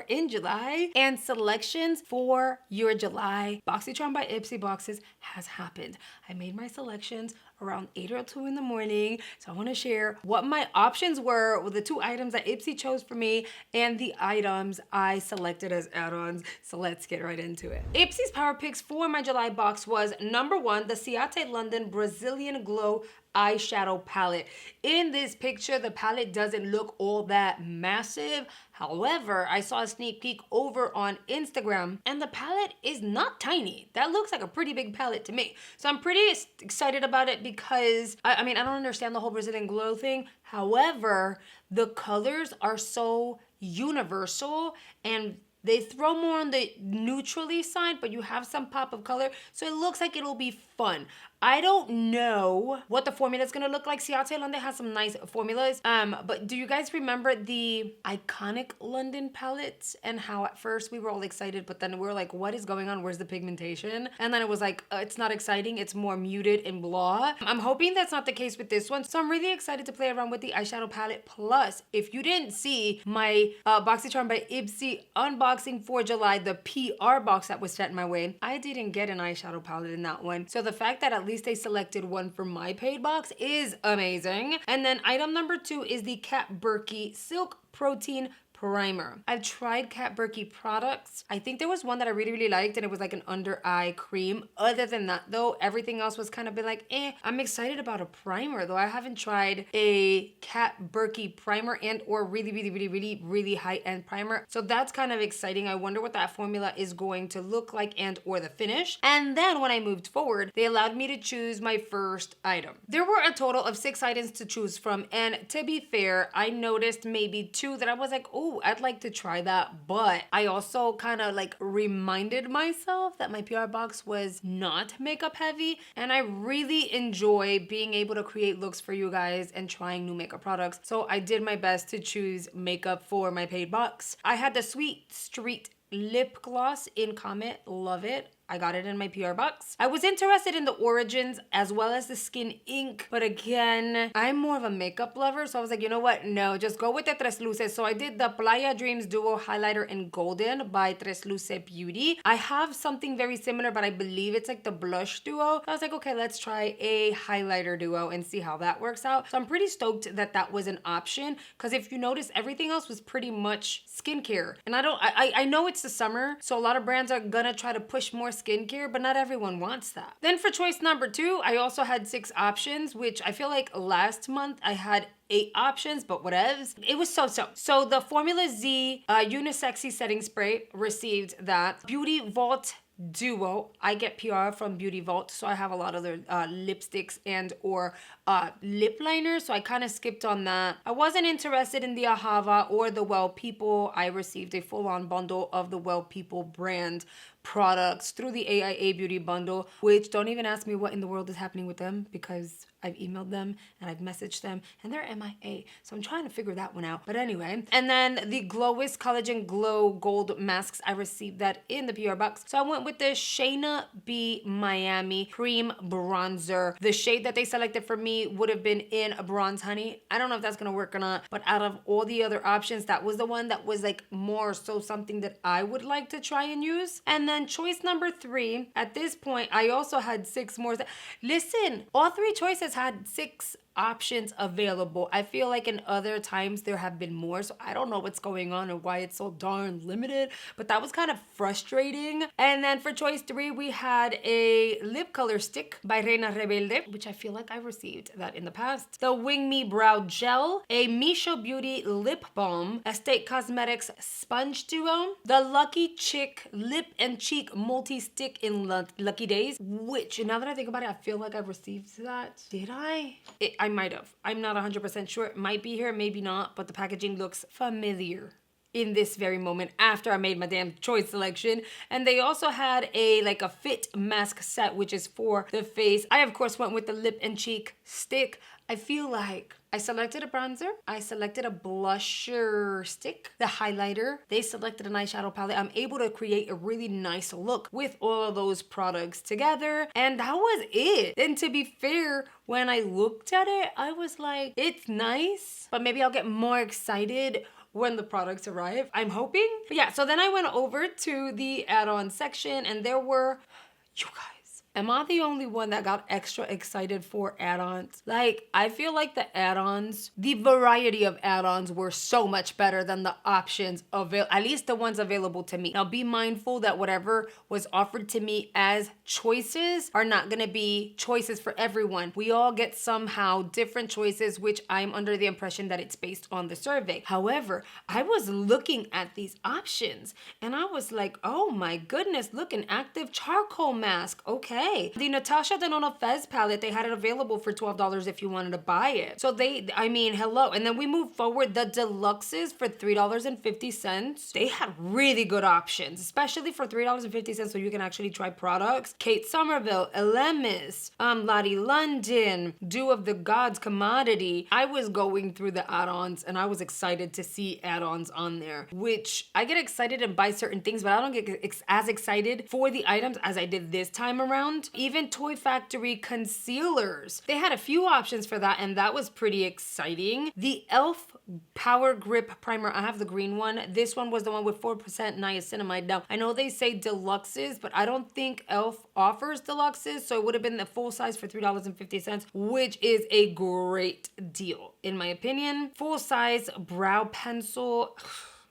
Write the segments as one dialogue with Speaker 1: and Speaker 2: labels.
Speaker 1: are in July and selections for your July Boxycharm by Ipsy boxes has happened. I made my selections around 8 or 2 in the morning. So I want to share what my options were with the 2 items that Ipsy chose for me and the items I selected as add-ons. So let's get right into it. Ipsy's power picks for my July box was number 1, the Ciate London Brazilian Glow eyeshadow palette. In this picture, the palette doesn't look all that massive. However, I saw a sneak peek over on Instagram and the palette is not tiny. That looks like a pretty big palette to me. So I'm pretty excited about it because, I mean, I don't understand the whole Brazilian glow thing. However, the colors are so universal and they throw more on the neutrally side, but you have some pop of color. So it looks like it'll be fun. I don't know what the formula is gonna look like. Ciate London has some nice formulas. But do you guys remember the iconic London palettes and how at first we were all excited, but then we were like, what is going on? Where's the pigmentation? And then it was like, it's not exciting. It's more muted and blah. I'm hoping that's not the case with this one. So I'm really excited to play around with the eyeshadow palette. Plus, if you didn't see my Boxycharm by Ipsy unboxing for July, the PR box that was sent my way, I didn't get an eyeshadow palette in that one. So the fact that at least they selected one for my paid box is amazing. And then item number 2 is the Kat Burke Silk Protein Primer. I've tried Kat Burke products. I think there was one that I really liked and it was like an under eye cream. Other than that though, everything else was kind of been like, eh. I'm excited about a primer though. I haven't tried a Kat Burke primer and or really high-end primer. So that's kind of exciting. I wonder what that formula is going to look like and or the finish. And then when I moved forward, they allowed me to choose my first item. There were a total of 6 items to choose from. And to be fair, I noticed maybe 2 that I was like, oh, I'd like to try that. But I also kind of like reminded myself that my PR box was not makeup heavy. And I really enjoy being able to create looks for you guys and trying new makeup products. So I did my best to choose makeup for my paid box. I had the Sweet Street lip gloss in Comet. Love it. I got it in my PR box. I was interested in the Origins as well as the Skin Ink, but again, I'm more of a makeup lover, so I was like, you know what? No, just go with the Tres Luces. So I did the Playa Dreams Duo Highlighter in Golden by Tres Luce Beauty. I have something very similar, but I believe it's like the Blush Duo. I was like, okay, let's try a highlighter duo and see how that works out. So I'm pretty stoked that that was an option, because if you notice, everything else was pretty much skincare. And I know it's the summer, so a lot of brands are gonna try to push more skincare, but not everyone wants that. Then for choice number 2, I also had 6 options, which I feel like last month I had 8 options, but whatevs. It was so-so. So the Formula Z Unisexy Setting Spray received that. Beauty Vault Duo, I get PR from Beauty Vault, so I have a lot of their lipsticks and or lip liners, so I kind of skipped on that. I wasn't interested in the Ahava or the Well People. I received a full-on bundle of the Well People brand products through the AIA Beauty bundle, which don't even ask me what in the world is happening with them, because I've emailed them and I've messaged them and they're MIA. So I'm trying to figure that one out. But anyway, and then the Glowist Collagen Glow Gold Masks, I received that in the PR box. So I went with the Shayna B Miami Cream Bronzer. The shade that they selected for me would have been in a Bronze Honey. I don't know if that's gonna work or not, but out of all the other options, that was the one that was like more so something that I would like to try and use. And then choice number 3, at this point, I also had 6 more. Listen, all 3 choices had 6 options available. I feel like in other times there have been more, so I don't know what's going on and why it's so darn limited, but that was kind of frustrating. And then for choice 3, we had a lip color stick by Reina Rebelde, which I feel like I received that in the past. The Wing Me Brow Gel, a Misho Beauty Lip Balm, Estate Cosmetics Sponge Duo, the Lucky Chick Lip and Cheek Multi-Stick in Lucky Days, which now that I think about it, I feel like I received that. Did I? I might have. I'm not 100% sure. It might be here, maybe not, but the packaging looks familiar in this very moment after I made my damn choice selection. And they also had a fit mask set, which is for the face. I of course went with the lip and cheek stick. I feel like I selected a bronzer, I selected a blusher stick, the highlighter, they selected an eyeshadow palette. I'm able to create a really nice look with all of those products together, and that was it. And to be fair, when I looked at it, I was like, it's nice, but maybe I'll get more excited when the products arrive. I'm hoping. But yeah, so then I went over to the add-on section and there were, you guys, am I the only one that got extra excited for add-ons? Like, I feel like the add-ons, the variety of add-ons were so much better than the options available, at least the ones available to me. Now, be mindful that whatever was offered to me as choices are not gonna be choices for everyone. We all get somehow different choices, which I'm under the impression that it's based on the survey. However, I was looking at these options and I was like, oh my goodness, look, an active charcoal mask. Okay. The Natasha Denona Fez palette, they had it available for $12 if you wanted to buy it. So hello. And then we move forward, the deluxes for $3.50. They had really good options, especially for $3.50 so you can actually try products. Kate Somerville, Elemis, Lottie London, Dew of the Gods Commodity. I was going through the add-ons and I was excited to see add-ons on there, which I get excited and buy certain things, but I don't get as excited for the items as I did this time around. Even Toy Factory concealers. They had a few options for that and that was pretty exciting. The e.l.f. Power Grip Primer, I have the green one. This one was the one with 4% niacinamide. Now, I know they say deluxes, but I don't think e.l.f. offers deluxes, so it would have been the full size for $3.50, which is a great deal, in my opinion. Full size brow pencil,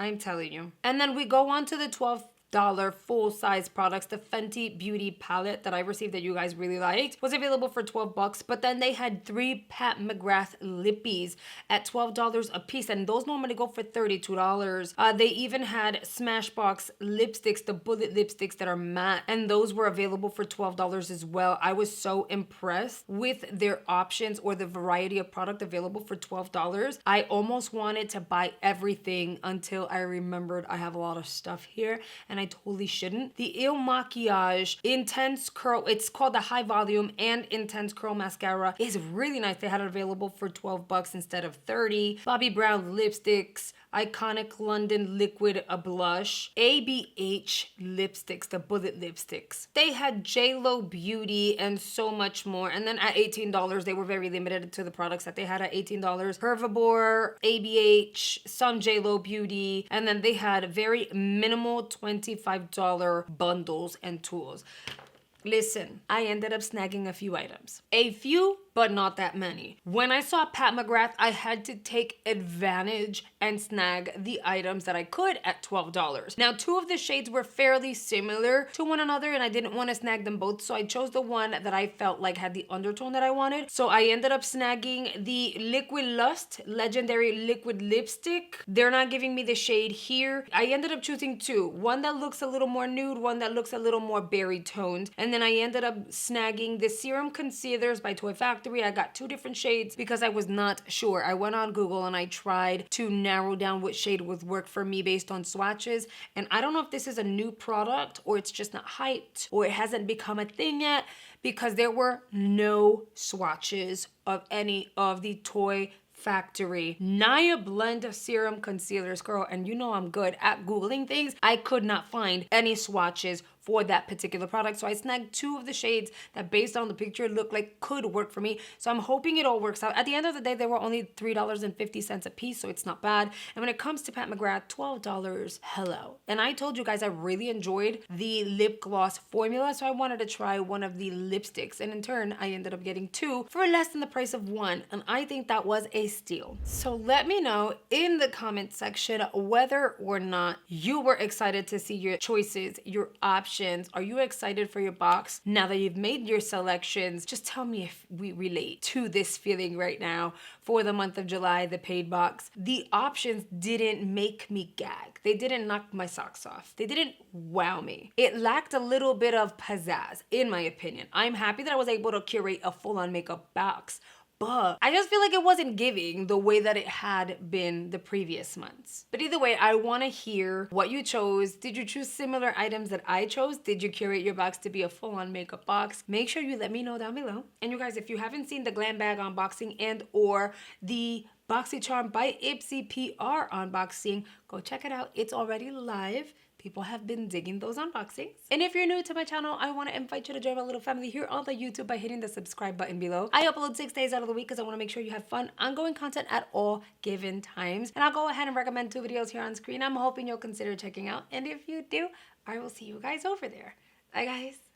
Speaker 1: I'm telling you. And then we go on to the $12 full-size products. The Fenty Beauty palette that I received that you guys really liked was available for $12, but then they had 3 Pat McGrath lippies at $12 a piece, and those normally go for $32. They even had Smashbox lipsticks, the bullet lipsticks that are matte, and those were available for $12 as well. I was so impressed with their options or the variety of product available for $12. I almost wanted to buy everything until I remembered I have a lot of stuff here, and I totally shouldn't. The Il Makiage Intense Curl, it's called the High Volume and Intense Curl Mascara, is really nice. They had it available for $12 instead of $30. Bobbi Brown lipsticks, Iconic London Liquid Blush, ABH lipsticks, the bullet lipsticks. They had JLo Beauty and so much more. And then at $18, they were very limited to the products that they had at $18. Herbivore, ABH, some JLo Beauty, and then they had very minimal $25 bundles and tools. Listen, I ended up snagging a few items. A few, but not that many. When I saw Pat McGrath, I had to take advantage and snag the items that I could at $12. Now, 2 of the shades were fairly similar to one another and I didn't want to snag them both, so I chose the one that I felt like had the undertone that I wanted. So I ended up snagging the Liquid Lust Legendary Liquid Lipstick. They're not giving me the shade here. I ended up choosing 2. One that looks a little more nude, one that looks a little more berry toned. And then I ended up snagging the Serum Concealers by Toy Factory. I got 2 different shades because I was not sure. I went on Google and I tried to narrow down what shade would work for me based on swatches. And I don't know if this is a new product or it's just not hyped or it hasn't become a thing yet, because there were no swatches of any of the Toy Factory Naya Blend Serum Concealers. Girl, and you know I'm good at Googling things. I could not find any swatches for that particular product. So I snagged 2 of the shades that based on the picture looked like could work for me. So I'm hoping it all works out. At the end of the day, they were only $3.50 a piece, so it's not bad. And when it comes to Pat McGrath, $12, hello. And I told you guys I really enjoyed the lip gloss formula, so I wanted to try one of the lipsticks. And in turn, I ended up getting 2 for less than the price of 1. And I think that was a steal. So let me know in the comment section whether or not you were excited to see your choices, your options. Are you excited for your box now that you've made your selections? Just tell me if we relate to this feeling right now for the month of July, the paid box. The options didn't make me gag. They didn't knock my socks off. They didn't wow me. It lacked a little bit of pizzazz, in my opinion. I'm happy that I was able to curate a full-on makeup box, but I just feel like it wasn't giving the way that it had been the previous months. But either way, I want to hear what you chose. Did you choose similar items that I chose? Did you curate your box to be a full-on makeup box? Make sure you let me know down below. And you guys, if you haven't seen the glam bag unboxing and or the Boxycharm by Ipsy PR unboxing. Go check it out. It's already live. People have been digging those unboxings. And if you're new to my channel, I want to invite you to join my little family here on the YouTube by hitting the subscribe button below. I upload 6 days out of the week because I want to make sure you have fun, ongoing content at all given times. And I'll go ahead and recommend 2 videos here on screen I'm hoping you'll consider checking out. And if you do, I will see you guys over there. Bye, guys.